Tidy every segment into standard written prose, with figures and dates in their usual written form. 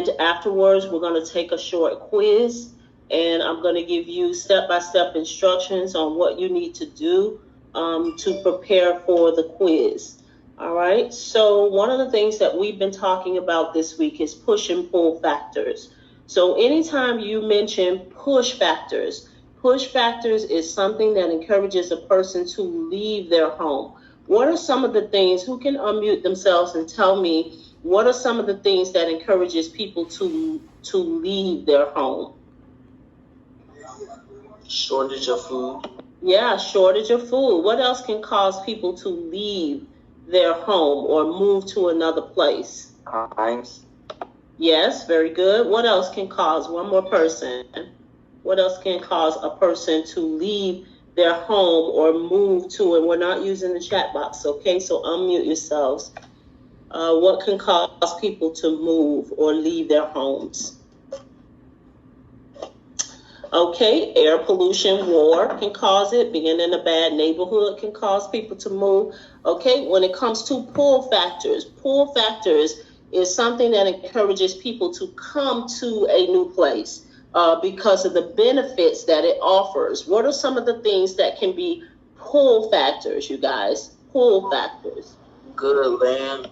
And afterwards, we're going to take a short quiz, and I'm going to give you step-by-step instructions on what you need to do to prepare for the quiz. All right, so one of the things that we've been talking about this week is push and pull factors. So anytime you mention push factors is something that encourages a person to leave their home. What are some of the things, who can unmute themselves and tell me, what are some of the things that encourages people to leave their home? Shortage of food. Yeah, shortage of food. What else can cause people to leave their home or move to another place? Crimes. Yes, very good. What else can cause, one more person, what else can cause a person to leave their home or move to, and we're not using the chat box, okay? So unmute yourselves. What can cause people to move or leave their homes? Okay, air pollution, war can cause it. Being in a bad neighborhood can cause people to move. Okay, when it comes to pull factors is something that encourages people to come to a new place because of the benefits that it offers. What are some of the things that can be pull factors, you guys? Pull factors. Good land.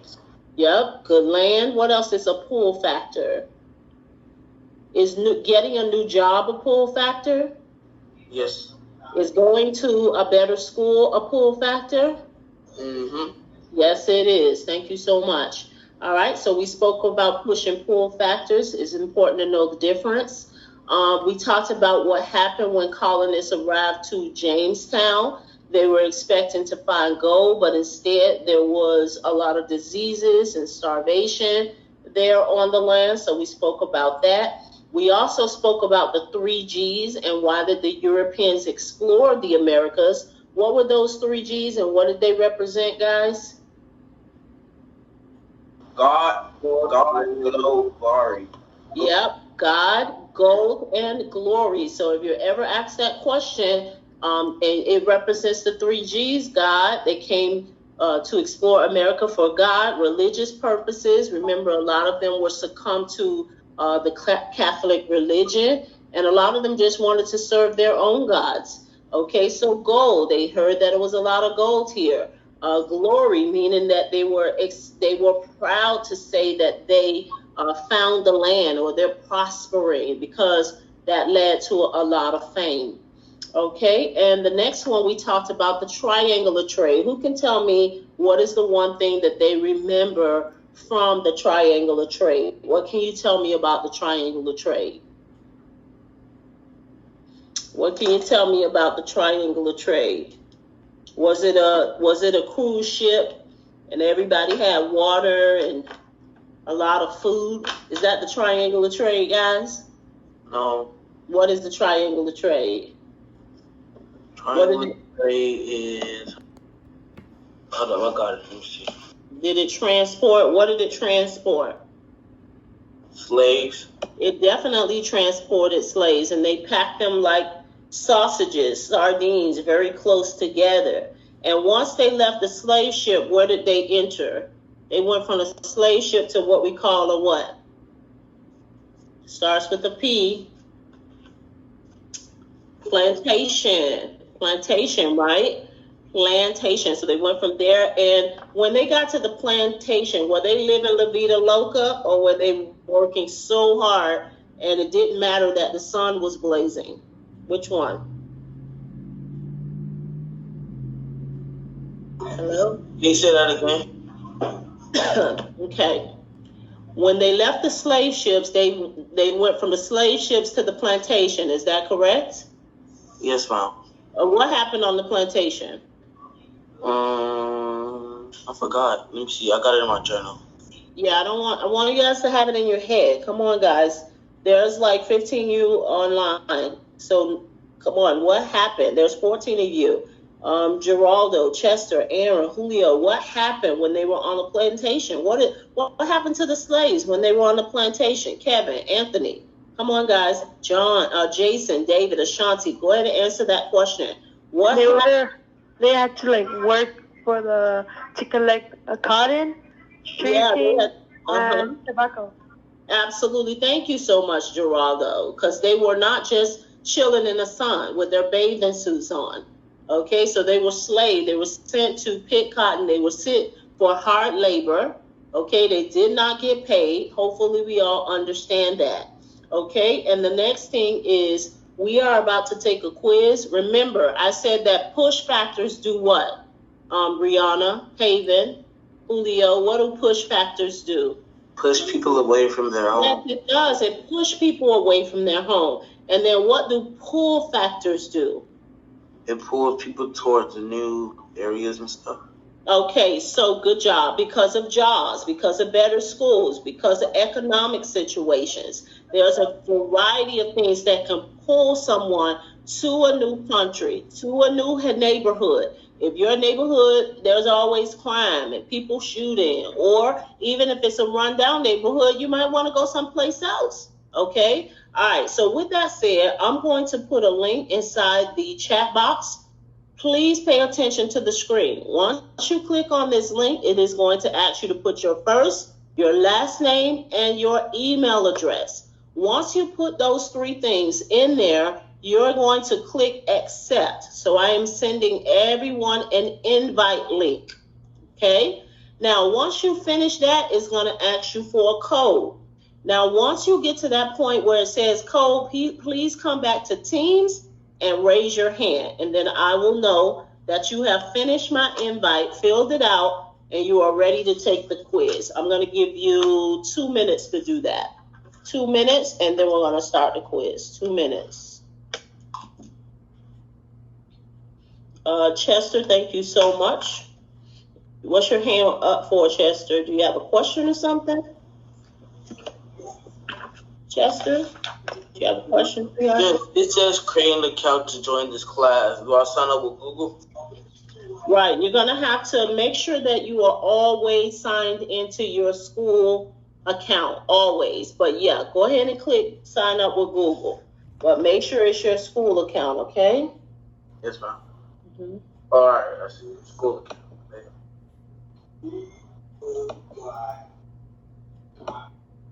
Yep, good land. What else is a pull factor? Is getting a new job a pull factor? Yes. Is going to a better school a pull factor? Mm-hmm. Yes, it is. Thank you so much. All right, so we spoke about push and pull factors. It's important to know the difference. We talked about what happened when colonists arrived to Jamestown. They were expecting to find gold, but instead there was a lot of diseases and starvation there on the land. So we spoke about that. We also spoke about the 3 G's and why did the Europeans explore the Americas. What were those 3 G's and what did they represent, guys? God, gold, glory. Yep, God, gold, and glory. So if you're ever asked that question, and it represents the 3 G's, God, they came to explore America for God, religious purposes. Remember, a lot of them were succumbed to the Catholic religion, and a lot of them just wanted to serve their own gods. Okay, so gold, they heard that it was a lot of gold here. Glory, meaning that they were proud to say that they found the land or they're prospering because that led to a lot of fame. Okay, and the next one we talked about the triangular trade. Who can tell me what is the one thing that they remember from the triangular trade? What can you tell me about the triangular trade? What can you tell me about the triangular trade? Was it a cruise ship and everybody had water and a lot of food? Is that the triangular trade, guys? No. What is the triangular trade? Triangular trade is. Hold on, I got it. Let me see. Did it transport? What did it transport? Slaves. It definitely transported slaves, and they packed them like sausages, sardines, very close together. And once they left the slave ship, where did they enter? They went from a slave ship to what we call a what? Starts with a P. Plantation. Plantation, right? Plantation. So they went from there, and when they got to the plantation, were they living La Vida Loca, or were they working so hard and it didn't matter that the sun was blazing? Which one? Hello? Can you say that again? Okay. When they left the slave ships, they went from the slave ships to the plantation. Is that correct? Yes, ma'am. What happened on the plantation? I forgot. Let me see. I got it in my journal. Yeah, I want you guys to have it in your head. Come on, guys. There's like 15 of you online. So come on, what happened? There's 14 of you. Geraldo, Chester, Aaron, Julio, what happened when they were on the plantation? What happened to the slaves when they were on the plantation? Kevin, Anthony, come on, guys. John, Jason, David, Ashanti, go ahead and answer that question. They had to like work to collect cotton, tree seeds, and tobacco. Absolutely. Thank you so much, Geraldo, because they were not just chilling in the sun with their bathing suits on. Okay, so they were slaves. They were sent to pick cotton. They were sent for hard labor. Okay, they did not get paid. Hopefully, we all understand that. Okay, and the next thing is we are about to take a quiz. Remember, I said that push factors do what? Brianna, Haven, Julio, what do push factors do? Push people away from their home. Yes, it does. It push people away from their home. And then what do pull factors do? It pulls people towards the new areas and stuff. Okay, so good job. Because of jobs, because of better schools, because of economic situations. There's a variety of things that can pull someone to a new country, to a new neighborhood. If your neighborhood, there's always crime and people shooting, or even if it's a rundown neighborhood, you might want to go someplace else. Okay? All right. So with that said, I'm going to put a link inside the chat box. Please pay attention to the screen. Once you click on this link, it is going to ask you to put your first, your last name, and your email address. Once you put those three things in there, you're going to click accept. So I am sending everyone an invite link. Okay? Now, once you finish that, it's going to ask you for a code. Now, once you get to that point where it says code, please come back to Teams and raise your hand. And then I will know that you have finished my invite, filled it out, and you are ready to take the quiz. I'm going to give you 2 minutes to do that. 2 minutes, and then we're going to start the quiz. 2 minutes. Chester, thank you so much. What's your hand up for, Chester? Do you have a question or something? Chester, do you have a question? Yes, it says create an account to join this class. Do I sign up with Google? Right, you're going to have to make sure that you are always signed into your school account, always. But yeah, go ahead and click sign up with Google. But make sure it's your school account, okay? Yes, ma'am. Mm-hmm. All right, I see. School account.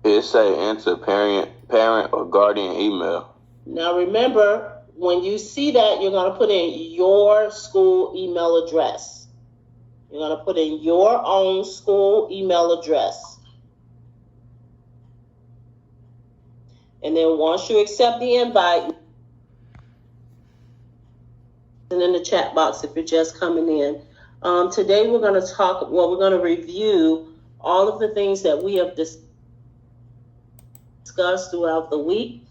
It say enter parent or guardian email. Now remember, when you see that, you're going to put in your school email address. You're going to put in your own school email address. And then once you accept the invite, and in the chat box if you're just coming in. Today we're going to review all of the things that we have discussed throughout the week.